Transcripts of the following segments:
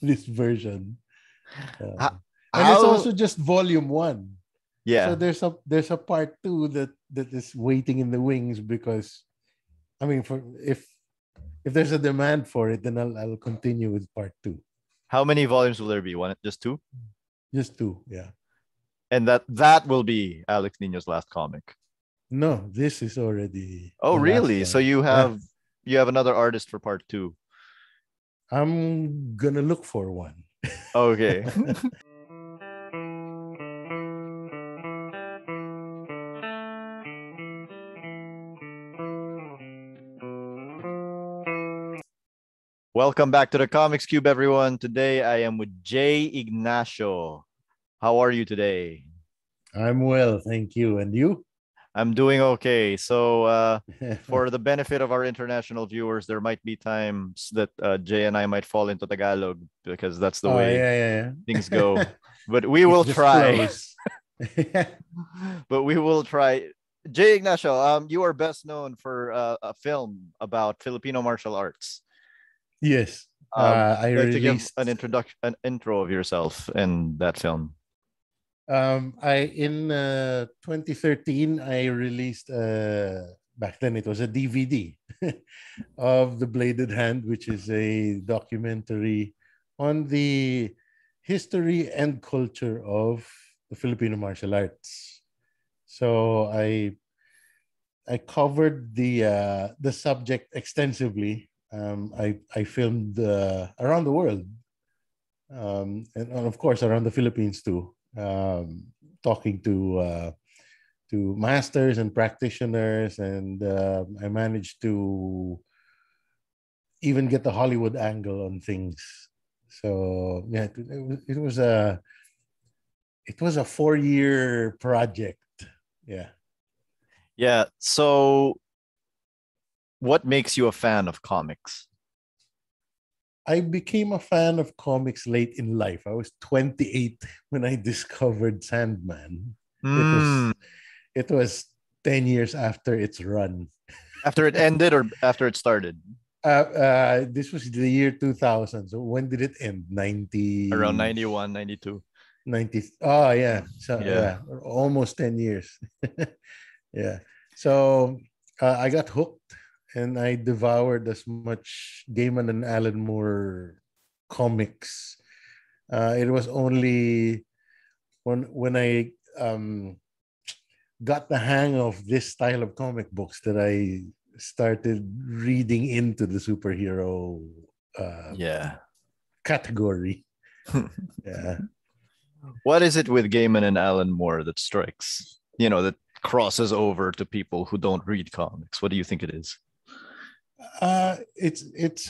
this version. How, And it's how also just volume 1. So yeah. there's a part 2 that is waiting in the wings, because I mean, for if there's a demand for it, then I'll continue with part 2. How many volumes will there be? One, just two? Just 2, yeah. And that will be Alex Nino's last comic. No, this is already Oh, the last really? So one. Yeah. you have another artist for part two. I'm gonna look for one. Okay. Welcome back to the Comics Cube, everyone. Today I am with J. Ignacio. How are you today? I'm well, thank you. And you? I'm doing okay. So, for the benefit of our international viewers, there might be times that Jay and I might fall into Tagalog because that's the Oh, way yeah. things go. But we It will just try. flows. But we will try. Jay Ignacio, you are best known for a film about Filipino martial arts. Yes. I Like to give released an introduction, an intro of yourself in that film. I in 2013 I released back then it was a DVD of The Bladed Hand, which is a documentary on the history and culture of the Filipino martial arts. So I covered the subject extensively. I filmed around the world, and of course around the Philippines too, talking to masters and practitioners, and I managed to even get the Hollywood angle on things. So yeah, it was a 4-year project. Yeah. Yeah. So, what makes you a fan of comics? I became a fan of comics late in life. I was 28 when I discovered Sandman. It Hmm. was it was 10 years after its run. After it ended or after it started? This was the year 2000. So when did it end? Around 90, 91, 92. 90. Oh, yeah. So, Yeah. yeah, almost 10 years. Yeah. So I got hooked and I devoured as much Gaiman and Alan Moore comics. It was only when I got the hang of this style of comic books that I started reading into the superhero uh, Yeah. category. Yeah. What is it with Gaiman and Alan Moore that strikes, that crosses over to people who don't read comics? What do you think it is? It's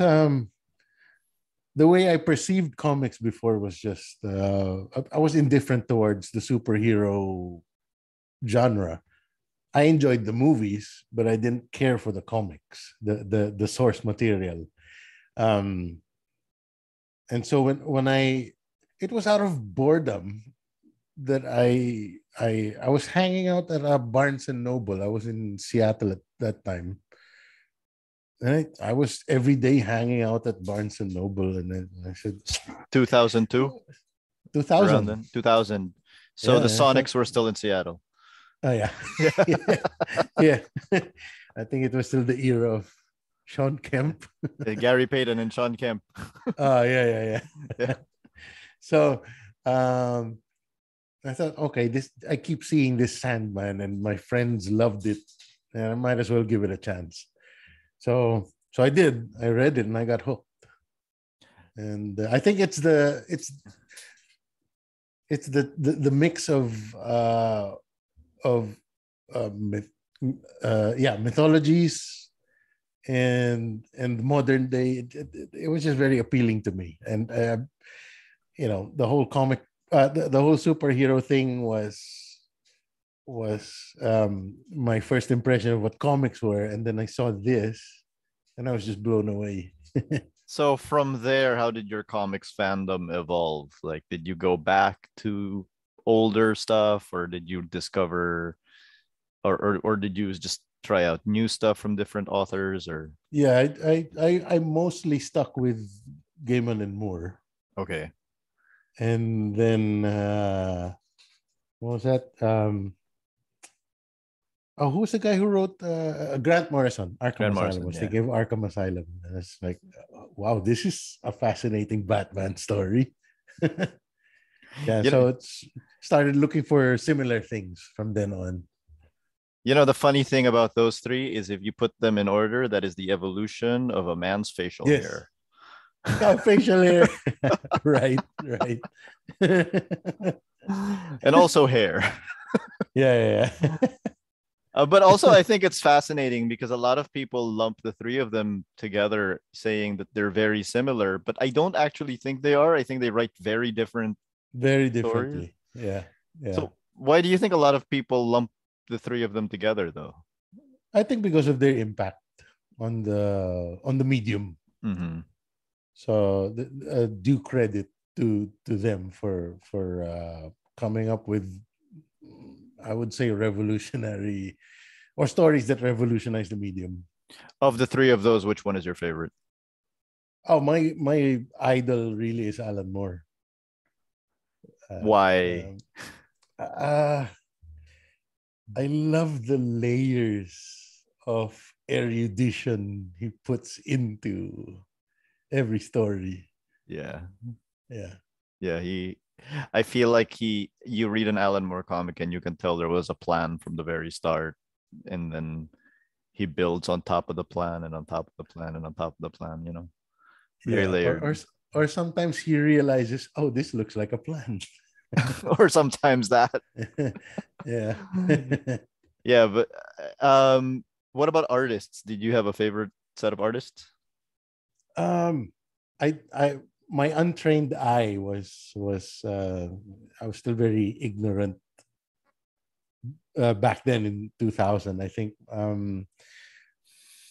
the way I perceived comics before was just I was indifferent towards the superhero genre. I enjoyed the movies, but I didn't care for the comics, the source material. Um, and so when I it was out of boredom that I was hanging out at a Barnes and Noble. I was in Seattle at that time. And I was every day hanging out at Barnes and Noble, and then I said, 2002, around 2000. then, 2000. So the Yeah, I thought, Sonics were still in Seattle. oh yeah, Yeah. yeah, yeah. I think it was still the era of Sean Kemp. Gary Payton and Sean Kemp. Oh yeah. Yeah. So um, I thought, okay, this I keep seeing this Sandman, and my friends loved it, and I might as well give it a chance. So I did. I read it, and I got hooked. And I think it's the mix of myth, mythologies and modern day. It was just very appealing to me, and the whole comic, the whole superhero thing was my first impression of what comics were, and then I saw this, and I was just blown away. So from there, how did your comics fandom evolve? Like, did you go back to older stuff, or did you discover, or did you just try out new stuff from different authors? Or Yeah, I mostly stuck with Gaiman and Moore. Okay. And then what was that? Who was the guy who wrote Grant Morrison, Arkham Grant Asylum? Morrison, Was they yeah. gave Arkham Asylum? And it's like, wow, this is a fascinating Batman story. Yeah, You know, so it's started looking for similar things from then on. the funny thing about those three is if you put them in order, that is the evolution of a man's facial Yes. hair. Oh, facial hair. Right, right. Yeah, And also hair. yeah, yeah. But also, I think it's fascinating because a lot of people lump the three of them together, saying that they're very similar. But I don't actually think they are. I think they write very different Very stories. differently. Yeah, yeah. So why do you think a lot of people lump the three of them together, though? I think because of their impact on the medium. Mm-hmm. So due credit to them for coming up with, I would say, revolutionary or stories that revolutionize the medium. Of the three of those, which one is your favorite? Oh, my idol really is Alan Moore. Uh, Why? um, uh, I love the layers of erudition he puts into every story. Yeah. Yeah. Yeah, I feel like you read an Alan Moore comic and you can tell there was a plan from the very start, and then he builds on top of the plan and on top of the plan and on top of the plan, very Yeah. layered. Or sometimes he realizes, oh, this looks like a plan. Or sometimes that. Yeah. Yeah, but what about artists? Did you have a favorite set of artists? um I my untrained eye was I was still very ignorant back then in 2000. I think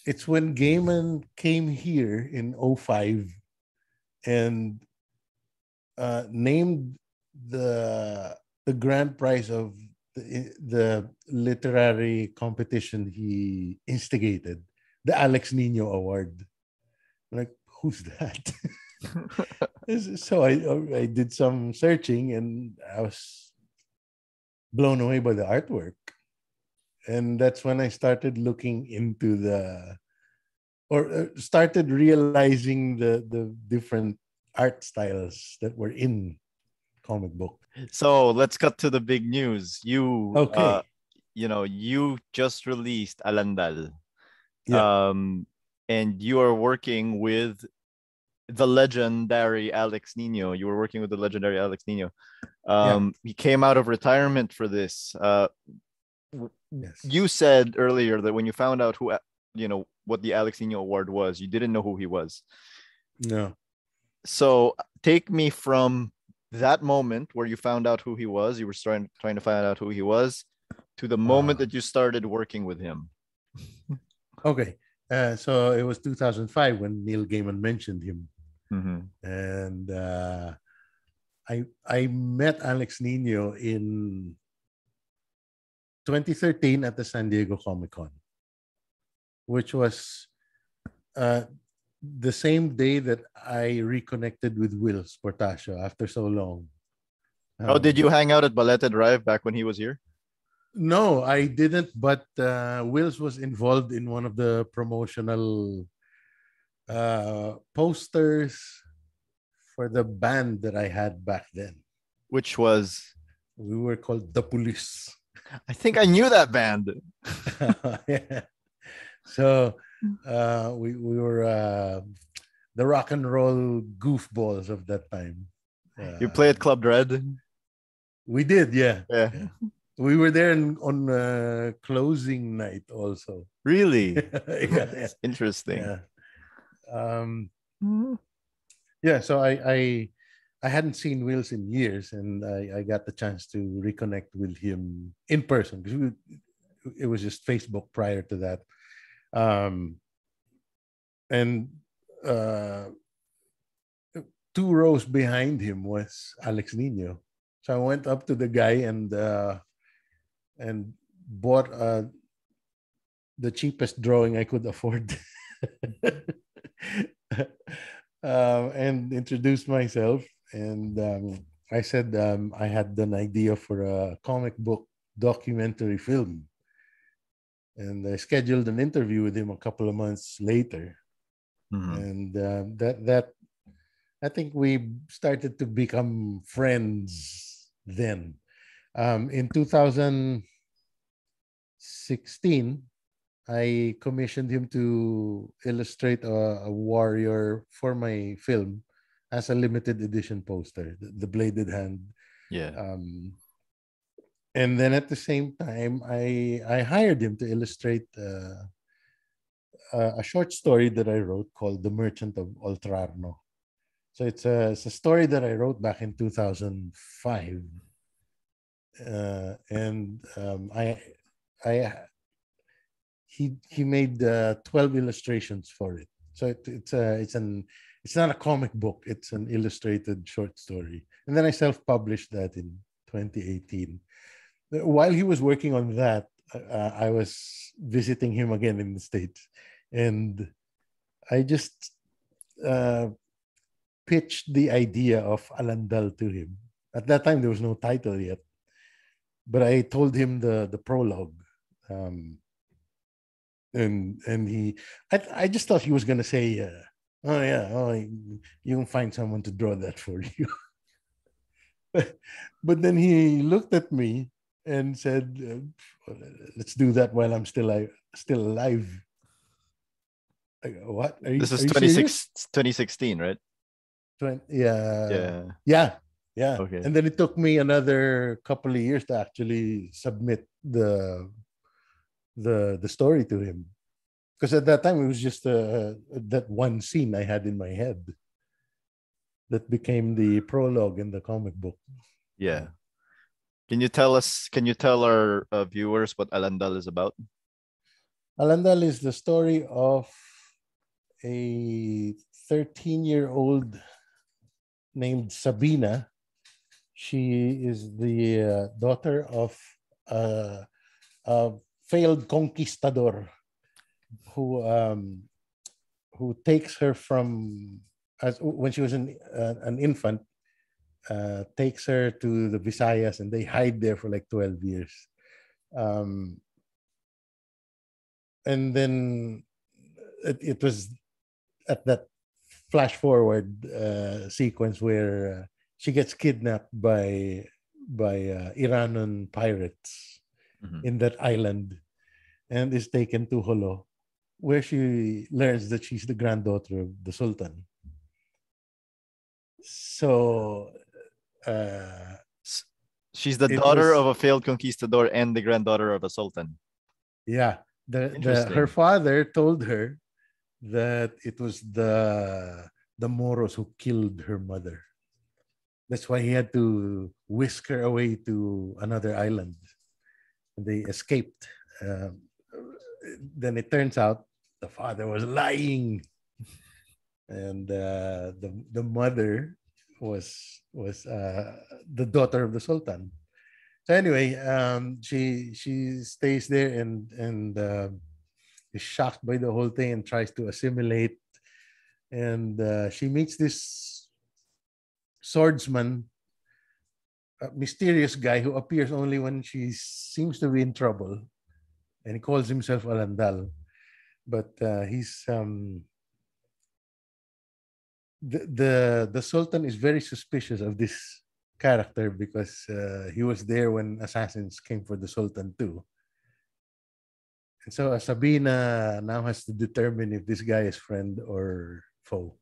it's when Gaiman came here in '05 and named the grand prize of the literary competition he instigated, the Alex Nino Award. Like, who's that? So I did some searching and I was blown away by the artwork. And that's when I started looking into started realizing the different art styles that were in comic book. So let's cut to the big news. Okay. You just released Alandal. Yeah. Um, and you are working with the legendary Alex Nino. You were working with the legendary Alex Nino. Yeah. He came out of retirement for this. Yes. You said earlier that when you found out what the Alex Nino Award was, you didn't know who he was. No. So take me from that moment where you found out who he was, you were trying to find out who he was, to the moment that you started working with him. Okay. So it was 2005 when Neil Gaiman mentioned him. Mm-hmm. And I met Alex Nino in 2013 at the San Diego Comic-Con, which was the same day that I reconnected with Will Sportacio after so long. Oh, did you hang out at Balete Drive back when he was here? No, I didn't, but Wills was involved in one of the promotional posters for the band that I had back then. Which was? We were called The Police. I think I knew that band. Yeah. So we were the rock and roll goofballs of that time. You play at Club Dread? We did, yeah. Yeah. We were there on closing night also. Really? Yeah. That's interesting. Yeah. Yeah, so I hadn't seen Wills in years, and I got the chance to reconnect with him in person because it was just Facebook prior to that. And two rows behind him was Alex Nino. So I went up to the guy and bought the cheapest drawing I could afford. And introduced myself. and I said I had an idea for a comic book documentary film, and I scheduled an interview with him a couple of months later, Mhm. and that I think we started to become friends then. In 2016, I commissioned him to illustrate a warrior for my film as a limited edition poster, the Bladed Hand. Yeah. Um, and then at the same time, I hired him to illustrate a short story that I wrote called The Merchant of Oltrarno. So it's a story that I wrote back in 2005, and I he made 12 illustrations for it. So it's not a comic book; it's an illustrated short story. And then I self-published that in 2018. While he was working on that, I was visiting him again in the States, and I just uh, pitched the idea of Alandal to him. At that time, there was no title yet, but I told him the prologue, um, and I just thought he was gonna say, "Oh yeah, oh you can find someone to draw that for you." But then he looked at me and said, "Let's do that while I'm still alive." I go, what? Are you This is are you serious? 2016, right? Yeah, Yeah. yeah, yeah. Okay. And then it took me another couple of years to actually submit the story to him, because at that time it was just that one scene I had in my head that became the prologue in the comic book. Yeah. Can you tell our viewers what Alandal is about? Alandal is the story of a 13-year-old named Sabina. She is the daughter of uh, a failed conquistador who takes her from as when she was an infant, takes her to the Visayas, and they hide there for like 12 years. Um, and then it was at that flash forward sequence where she gets kidnapped by Iranian pirates Mhm. in that island and is taken to Holo, where she learns that she's the granddaughter of the Sultan. So uh, S- She's the it daughter was, of a failed conquistador and the granddaughter of a sultan. yeah. The her Interesting. father told her that it was the Moros who killed her mother. That's why he had to whisk her away to another island. And they escaped. Um, then it turns out the father was lying, and the mother was the daughter of the Sultan. So anyway, she stays there and is shocked by the whole thing and tries to assimilate. And she meets this swordsman, a mysterious guy who appears only when she seems to be in trouble, and he calls himself Alandal. But he's the Sultan is very suspicious of this character because he was there when assassins came for the Sultan too. And so Sabina now has to determine if this guy is friend or foe.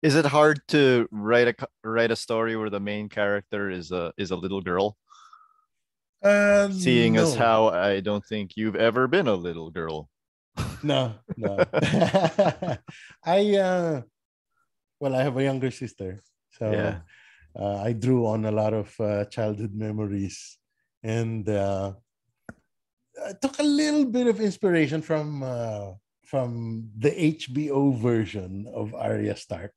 Is it hard to write a story where the main character is a little girl? Seeing as No, how I don't think you've ever been a little girl. no. I well, I have a younger sister, so Yeah. I drew on a lot of childhood memories, and I took a little bit of inspiration from the HBO version of Arya Stark.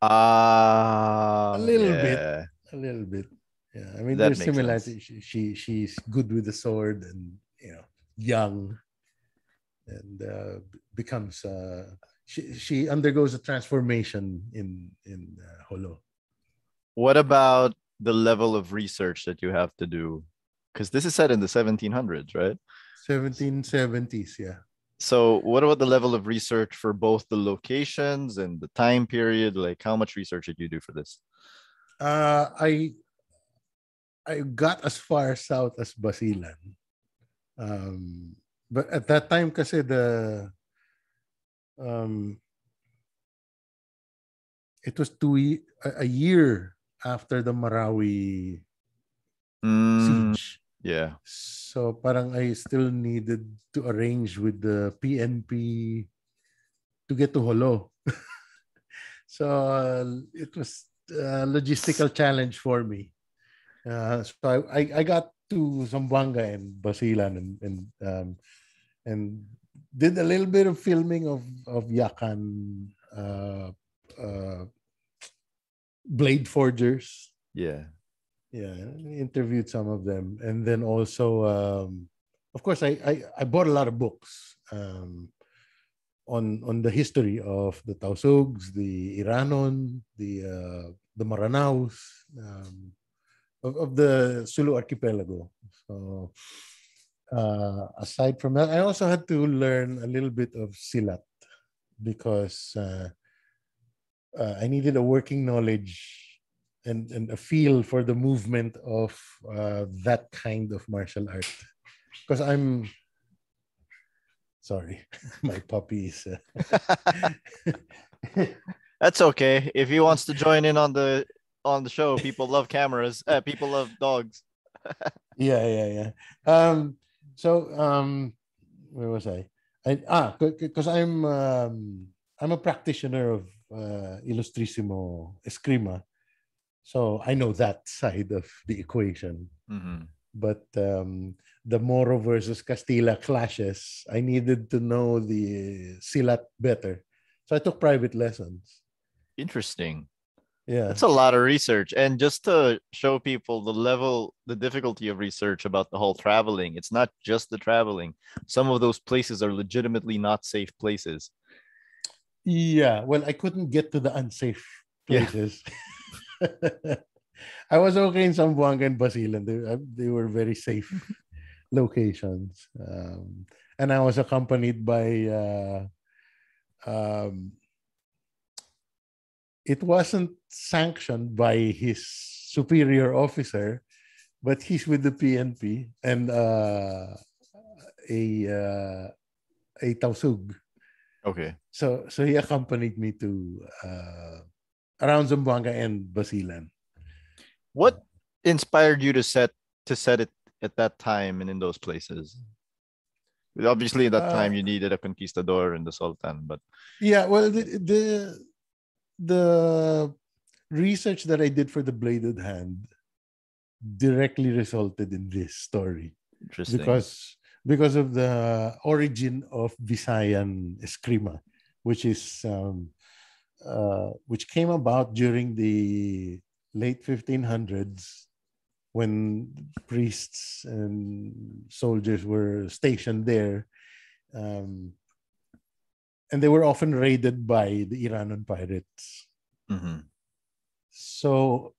A little bit, Yeah. a little bit. Yeah, I mean, That there's makes sense. similarities. She's good with the sword, and young, and becomes she undergoes a transformation in Holo. What about the level of research that you have to do? Because this is set in the 1700s, right? 1770s, yeah. So what about the level of research for both the locations and the time period? Like how much research did you do for this? I got as far south as Basilan. But at that time kasi um it was a year after the Marawi Mm, siege. yeah. So parang I still needed to arrange with the PNP to get to Holo. So it was a logistical challenge for me. So I got to Zamboanga and Basilan and did a little bit of filming of Yakan uh, blade forgers. Yeah. Yeah, interviewed some of them, and then also, of course, I bought a lot of books on the history of the Tausugs, the Iranon, the Maranaos, of the Sulu archipelago. So aside from that, I also had to learn a little bit of Silat because I needed a working knowledge and a feel for the movement of that kind of martial art. Because I'm sorry, my puppy is. That's okay. If he wants to join in on the show, people love cameras. People love dogs. Yeah. So where was I? Because I'm a practitioner of Illustrissimo Eskrima, so I know that side of the equation. Mm-hmm. But the Moro versus Castilla clashes, I needed to know the Silat better, so I took private lessons. Interesting. Yeah. That's a lot of research. And just to show people the difficulty of research about the whole traveling, it's not just the traveling. Some of those places are legitimately not safe places. Yeah, well, I couldn't get to the unsafe Yeah. places. I was okay in Zamboanga and Basilan. They were very safe locations. And I was accompanied by, um, it wasn't sanctioned by his superior officer, but he's with the PNP and a, uh, a Tausug. Okay. So he accompanied me to around Zamboanga and Basilan. What inspired you to set it at that time and in those places? Obviously, at that time you needed a conquistador and the sultan, but yeah, well, the research that I did for the Bladed Hand directly resulted in this story interesting. because of the origin of Visayan Eskrima, which is which came about during the late 1500s when priests and soldiers were stationed there, um, and they were often raided by the Iranon pirates. Mm-hmm. So,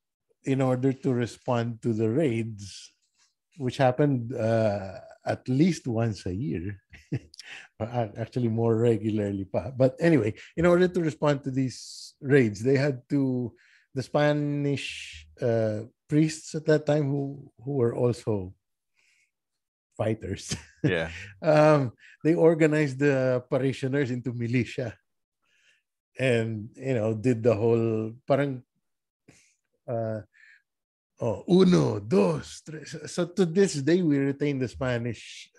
in order to respond to the raids, which happened at least once a year, actually more regularly. But anyway, in order to respond to these raids, the Spanish priests at that time who were also fighters, Yeah. they organized the parishioners into militia and did the whole parang uno, dos, tres. So to this day, we retain the Spanish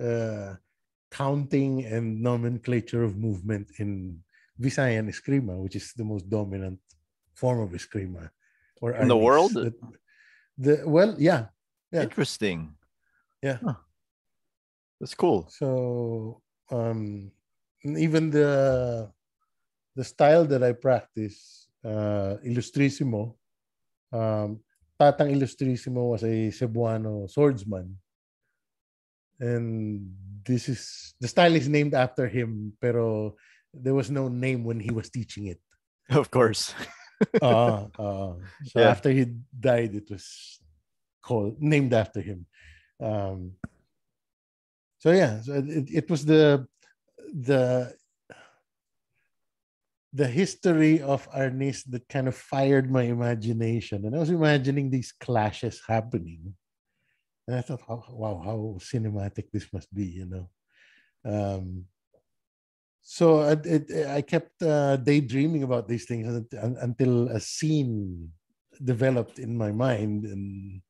counting and nomenclature of movement in Visayan Eskrima, which is the most dominant form of Eskrima or In the Arnis. world? Yeah. Interesting. Yeah. Huh. That's cool. So even the style that I practice, Illustrissimo, Tatang Illustrissimo was a Cebuano swordsman. And the style is named after him, pero there was no name when he was teaching it. Of course. So Yeah. after he died, it was named after him. So yeah, so it was the the history of Arnis that kind of fired my imagination, and I was imagining these clashes happening, and I thought, wow, how cinematic this must be, you know. Um, so I kept daydreaming about these things until a scene developed in my mind, and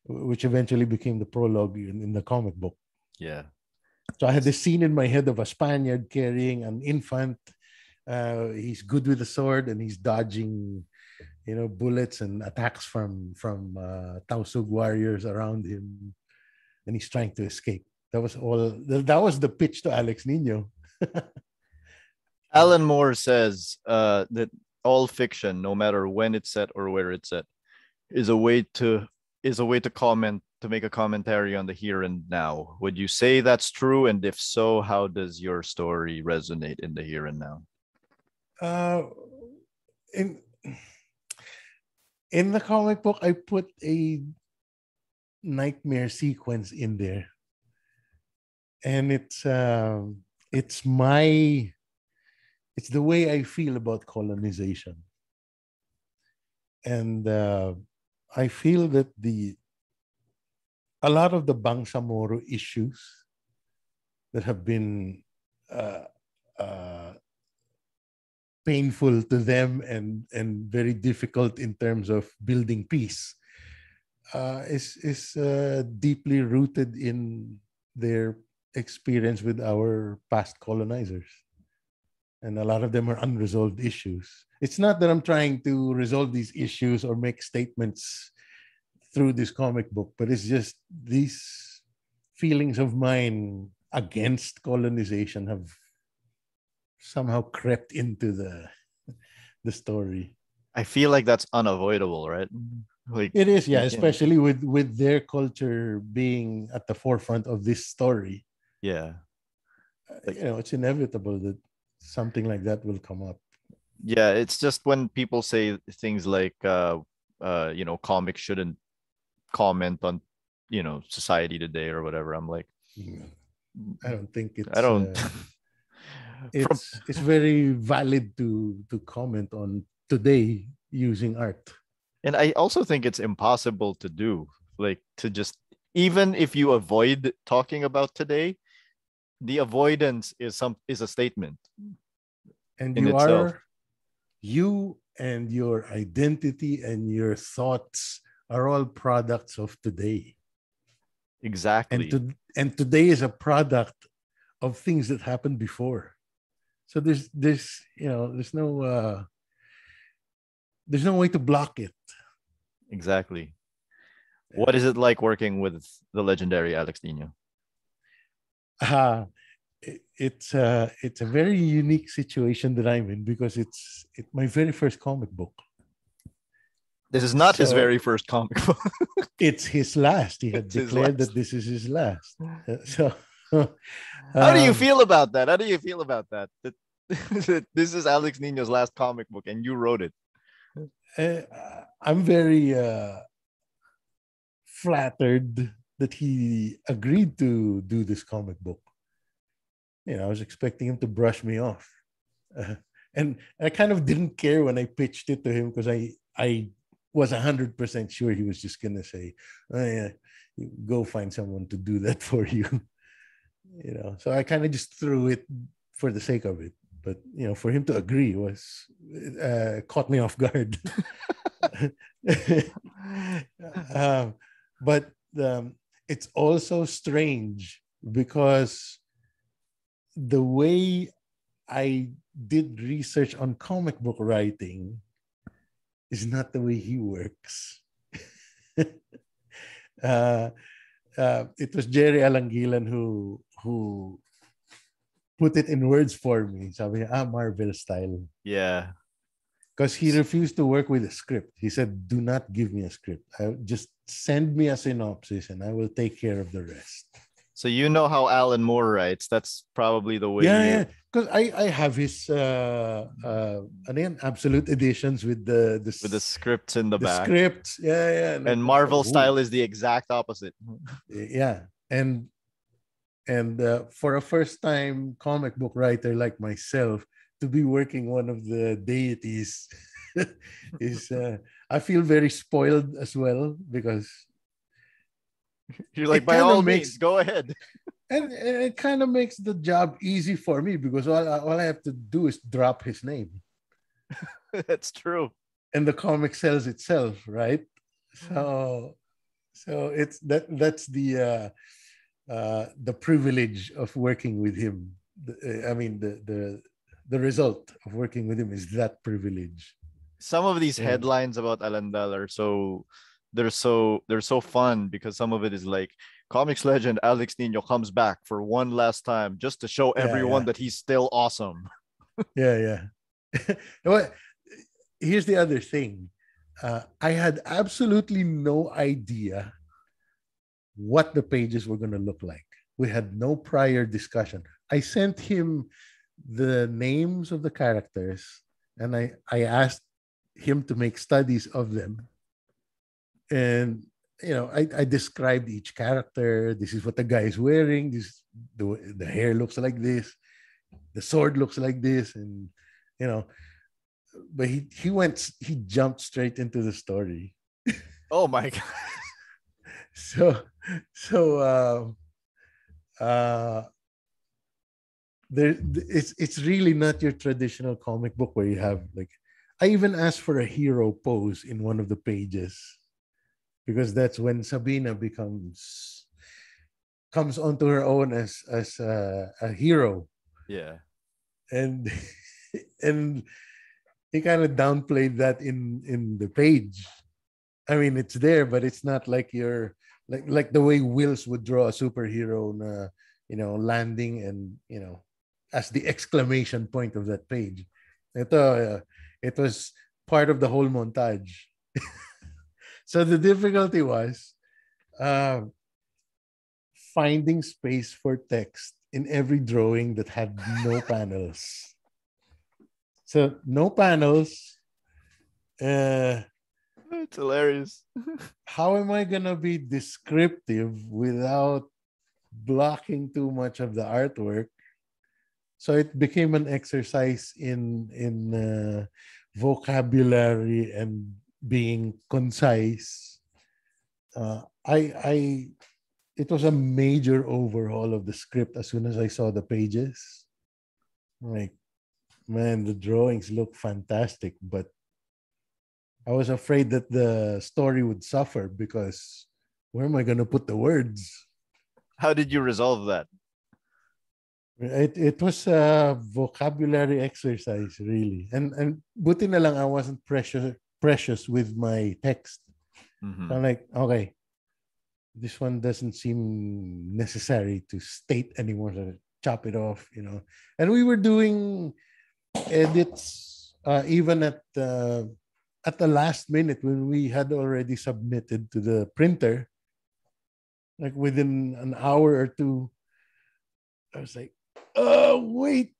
which eventually became the prologue in the comic book. Yeah. So I had this scene in my head of a Spaniard carrying an infant. He's good with the sword and he's dodging, you know, bullets and attacks from Tausug warriors around him, and he's trying to escape. That was all. That was the pitch to Alex Nino. Alan Moore says that all fiction, no matter when it's set or where it's set, is a way to comment, to make a commentary on the here and now. Would you say that's true? And if so, how does your story resonate in the here and now? In the comic book, I put a nightmare sequence in there, and it's the way I feel about colonization, and I feel that a lot of the Bangsamoro issues that have been painful to them and very difficult in terms of building peace is deeply rooted in their experience with our past colonizers. And a lot of them are unresolved issues. It's not that I'm trying to resolve these issues or make statements through this comic book, but it's just these feelings of mine against colonization have somehow crept into the story. I feel like that's unavoidable, right? Like it is, yeah, especially with their culture being at the forefront of this story. Yeah. You know, it's inevitable that something like that will come up. Yeah, it's just when people say things like you know, comics shouldn't comment on, you know, society today or whatever, I'm like, I don't think it's I don't it's very valid to comment on today using art. And I also think it's impossible to do, like, to just, even if you avoid talking about today, the avoidance is a statement. And in itself. You and your identity and your thoughts are all products of today. Exactly. And today is a product of things that happened before. So there's you know, there's no way to block it. Exactly. What is it like working with the legendary Alex Nino? It's a very unique situation that I'm in because it's my very first comic book. This is not his very first comic book. It's his last. He had declared that this is his last. So how do you feel about that? How do you feel about that? That this is Alex Nino's last comic book and you wrote it. I'm very flattered that he agreed to do this comic book. You know, I was expecting him to brush me off. And I kind of didn't care when I pitched it to him because I was 100% sure he was just going to say, oh, yeah, go find someone to do that for you. You know, so I kind of just threw it for the sake of it. But, you know, for him to agree was caught me off guard. But it's also strange because the way I did research on comic book writing is not the way he works. It was Jerry Alangilan who put it in words for me. Sabi niya, Marvel style. Yeah. Because he refused to work with a script. He said, do not give me a script. Just send me a synopsis and I will take care of the rest. So you know how Alan Moore writes. That's probably the way Yeah, you yeah. Because I have his ano yan, absolute editions with with the scripts in the the back. scripts. Yeah, yeah. And Like, Marvel oh, style is the exact opposite. yeah. And for a first time comic book writer like myself to be working one of the deities is I feel very spoiled as well because You're like, it by kind of all means, makes go ahead. and it kind of makes the job easy for me because all I have to do is drop his name That's true. and the comic sells itself, right? So it's that's the privilege of working with him. I mean, the result of working with him is that privilege. Some of these So headlines about Alandal are they're so fun because some of it is like comics legend Alex Nino comes back for one last time just to show yeah, everyone yeah, that he's still awesome. yeah, yeah. Well, here's the other thing. I had absolutely no idea what the pages were going to look like. We had no prior discussion. I sent him the names of the characters and I asked him to make studies of them. And I described each character. This is what the guy is wearing. The hair looks like this. The sword looks like this, and you know. But he jumped straight into the story. Oh my god. So so uh it's really not your traditional comic book where you have like I even asked for a hero pose in one of the pages because that's when Sabina comes onto her own as a hero, Yeah. and and he kind of downplayed that in the page. I mean, it's there, but it's not like you're like the way Wills would draw a superhero na, landing and as the exclamation point of that page. It was part of the whole montage. So the difficulty was uh, finding space for text in every drawing that had no panels. So no panels. Uh, It's hilarious. how am I gonna be descriptive without blocking too much of the artwork? So it became an exercise in vocabulary and being concise. I it was a major overhaul of the script as soon as I saw the pages. Like, man, the drawings look fantastic, but I was afraid that the story would suffer because where am I going to put the words? How did you resolve that? It was a vocabulary exercise, really. And buti na lang I wasn't precious with my text. Mm-hmm. So I'm like, okay, this one doesn't seem necessary to state anymore. So chop it off. And we were doing edits even at the last minute when we had already submitted to the printer. Like within an hour or two, I was like, oh wait,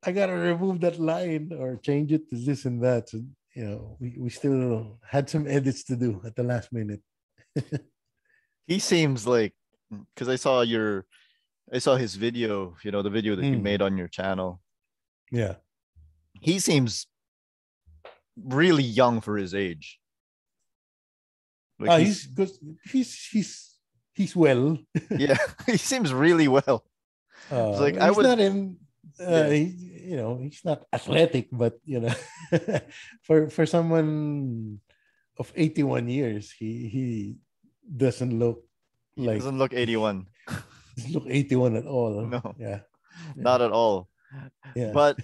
I gotta remove that line or change it to this and that. So, we still had some edits to do at the last minute. He seems like because I saw his video, the video that you made on your channel. Yeah. He seems really young for his age. Like He's good. He's well. Yeah, he seems really well. It's like I He's was not in. yeah. He's not athletic, but for someone of 81 years, he doesn't look He like doesn't look 81. doesn't look 81 at all. No, Yeah, yeah, not at all. yeah. But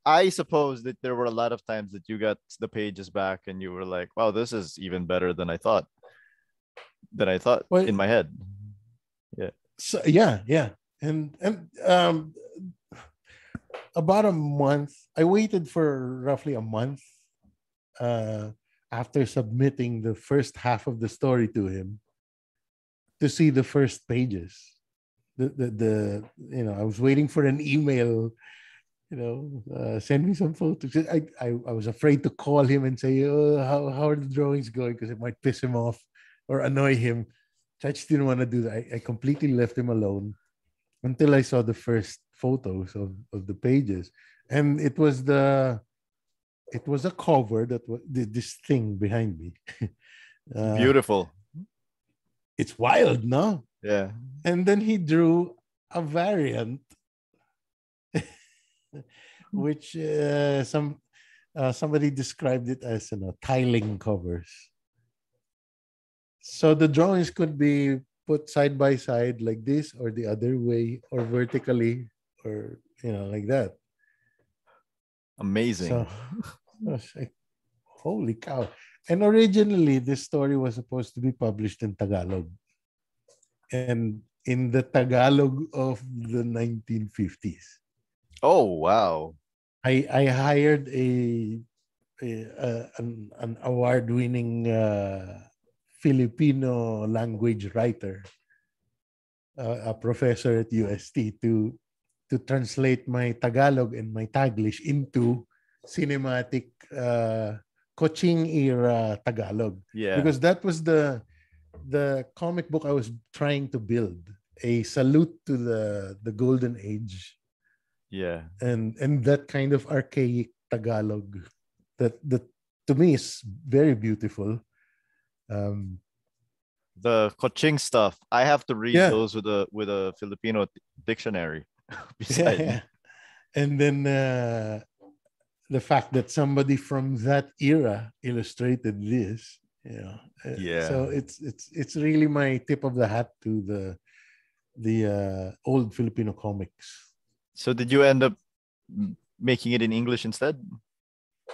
I suppose that there were a lot of times that you got the pages back and you were like, wow, this is even better than I thought. Well, In my head. Yeah. so, yeah. And about a month, I waited for roughly a month uh, after submitting the first half of the story to him to see the first pages. I was waiting for an email, send me some photos. I was afraid to call him and say, oh, how are the drawings going? Because it might piss him off or annoy him. So I just didn't want to do that. I completely left him alone until I saw the first photos of the pages. And it was a cover that was this thing behind me. Beautiful. It's wild, no? Yeah. And then he drew a variant, which somebody described it as tiling covers. So the drawings could be put side by side like this, or the other way, or vertically, or like that. Amazing. So I was like, holy cow. And originally, this story was supposed to be published in Tagalog. And in the Tagalog of the 1950s. Oh, wow. I hired an award-winning Filipino language writer, a professor at UST, to translate my Tagalog and my Taglish into cinematic Koching era Tagalog. Yeah. Because that was the comic book I was trying to build, a salute to the golden age. Yeah. And that kind of archaic Tagalog that to me is very beautiful. The Koching stuff, I have to read Yeah. those with a Filipino dictionary beside me. And then the fact that somebody from that era illustrated this, Yeah. So it's really my tip of the hat to the old Filipino comics. So did you end up making it in English instead?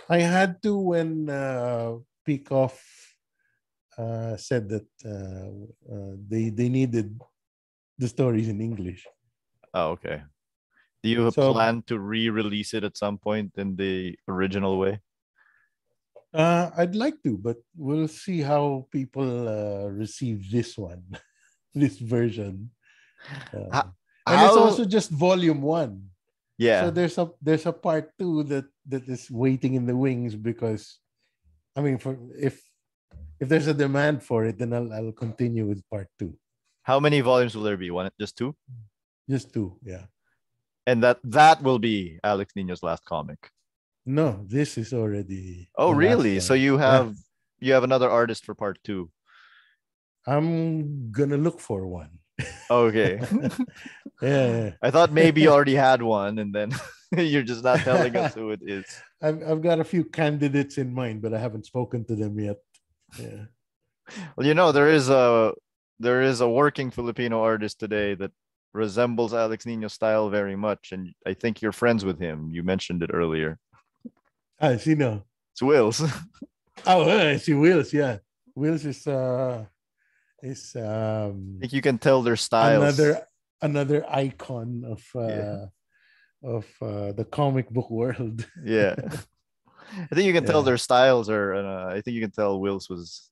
I had to when Peikoff said that they needed the stories in English. Oh, okay. Do you plan to re-release it at some point in the original way? I'd like to, but we'll see how people receive this one, this version. And it's also just volume 1. Yeah. So there's a part 2 that is waiting in the wings, because I mean, if there's a demand for it, then I'll continue with part 2. How many volumes will there be? One, just 2? Just 2, yeah. And that will be Alex Nino's last comic. No, this is already. Oh, really? So you have another artist for part 2. I'm gonna look for one. Okay. Yeah. I thought maybe you already had one, and then you're just not telling us who it is. I've got a few candidates in mind, but I haven't spoken to them yet. Yeah. Well, there is a working Filipino artist today that resembles Alex Nino's style very much, and I think you're friends with him. You mentioned it earlier. Sino? It's Wills. I see Wills. Yeah, Wills is I think you can tell their styles. Another icon of the comic book world. Yeah, I think you can tell their styles are. I think you can tell Wills was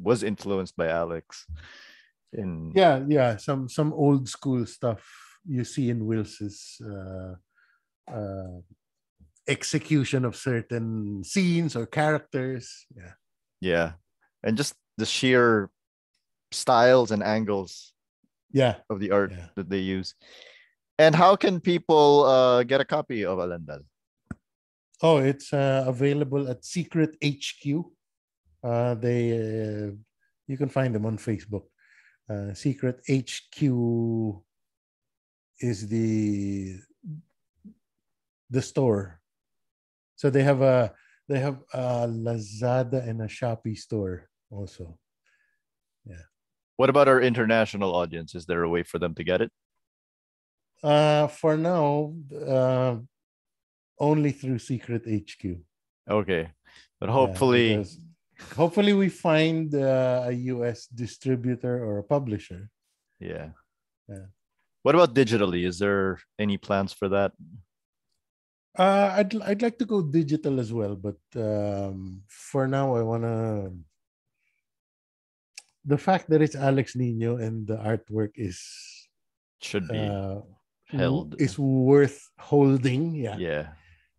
was influenced by Alex. Some old school stuff you see in Wills's execution of certain scenes or characters. Yeah, and just the sheer styles and angles of the art that they use. And how can people get a copy of Alandal? Oh, it's available at Secret HQ. You can find them on Facebook. Secret HQ is the store. So they have a Lazada and a Shopee store also. Yeah. What about our international audience? Is there a way for them to get it? For now, only through Secret HQ. Okay, but hopefully we find a US distributor or a publisher. Yeah. What about digitally? Is there any plans for that? I'd like to go digital as well, but for now I wanna the fact that it's Alex Nino and the artwork Should be uh, held. is worth holding. Yeah, Yeah,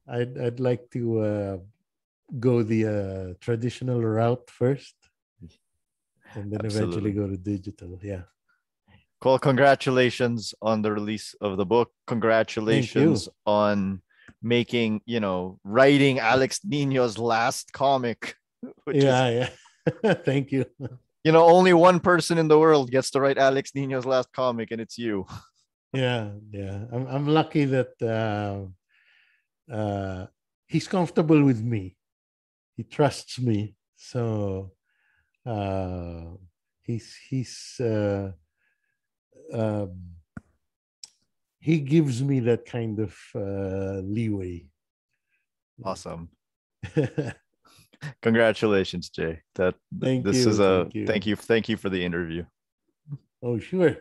I'd like to go the traditional route first, and then eventually absolutely. go to digital. Yeah. Well, congratulations on the release of the book. Thank Congratulations you. on making, writing Alex Nino's last comic, which is, Yeah, yeah. Thank you. only one person in the world gets to write Alex Nino's last comic, and it's you. Yeah, yeah. I'm lucky that he's comfortable with me. He trusts me. So uh, he's um, he gives me that kind of leeway. Awesome. Congratulations, Jay. That Thank this is you. a Thank you. thank you for the interview. Oh, sure.